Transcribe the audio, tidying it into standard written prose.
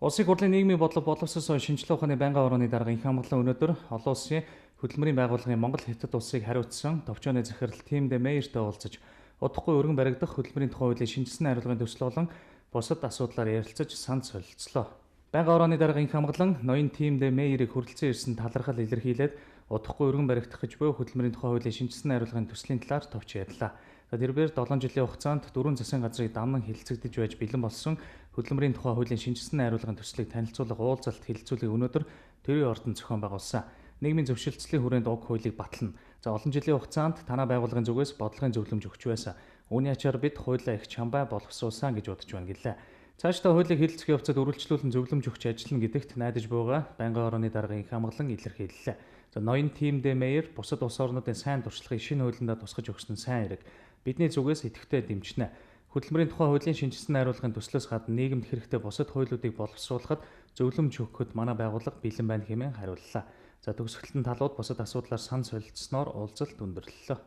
Улсын хурлын нийгмийн бодлого боловсрол шинжилгээ ухааны байнгын орооны дарга их хамгаалан өнөөдөр олон улсын хөдөлмөрийн байгууллагын Монгол Хятад улсыг хариуцсан товчооны захирал Тим Дэ Мейертэй уулзаж удахгүй өргөн баригдах хөдөлмөрийн тухай хуулийн шинжилсэн хариулгын төсөл болон бусад асуудлаар ярилцаж санал солилцлоо. Байнгын орооны дарга их хамгаалан ноён Тим Дэ Мейерийг хүрэлцэн ирсэн талархал илэрхийлээд удахгүй өргөн баригдах гэж буй хөдөлмөрийн тухай хуулийн шинжилсэн хариулгын төслийн талаар товч ярьлаа. Тэрбээр 7 жилийн хугацаанд 4 засгийн газрыг дамнан хилцэгдэж байж бэлэн болсон хөдөлмөрийн тухай хуулийн шинжилсэн хариулгын төслийг танилцуулах уулзалт хэлэлцүүлгийг өнөөдөр Төрийн ордон зохион байгуулсан. Нийгмийн зөвшөлтсөлийн хүрээнд уг хуулийг батлана. Олон жилийн хугацаанд танай байгууллагын зүгээс бодлогын зөвлөмж өгч байсан. Үүний ачаар бид хуулиа их чамбай боловсруулсан гэж бодож байна гэлээ. Цаашдаа хуулийг хэлэлцэх явцад үргэлжлүүлэн зөвлөмж өгч ажиллана гэдэгт найдаж буйгаа байнгын орооны даргын их хамгаалан илэрхийллээ. Ноён Тим Дэ Мейер бусад улс орнуудын сайн туршлагыг шинэ хуулиндаа тусгаж өгсөн сайн хэрэг. Бидний зүгээс идэвхтэй дэмжинэ. Хөдөлмөрийн тухай хуулийн шинжилсэн хариулгын төслөөс гадна нийгэмд хэрэгтэй бусад хуулиудыг боловсруулахад зөвлөмж өгөхөд манай байгууллага бэлэн байна хэмээн хариуллаа. Төгсгөлтөнд талууд бусад асуудлаар санал солилцсноор уулзалт өндөрлөлөө.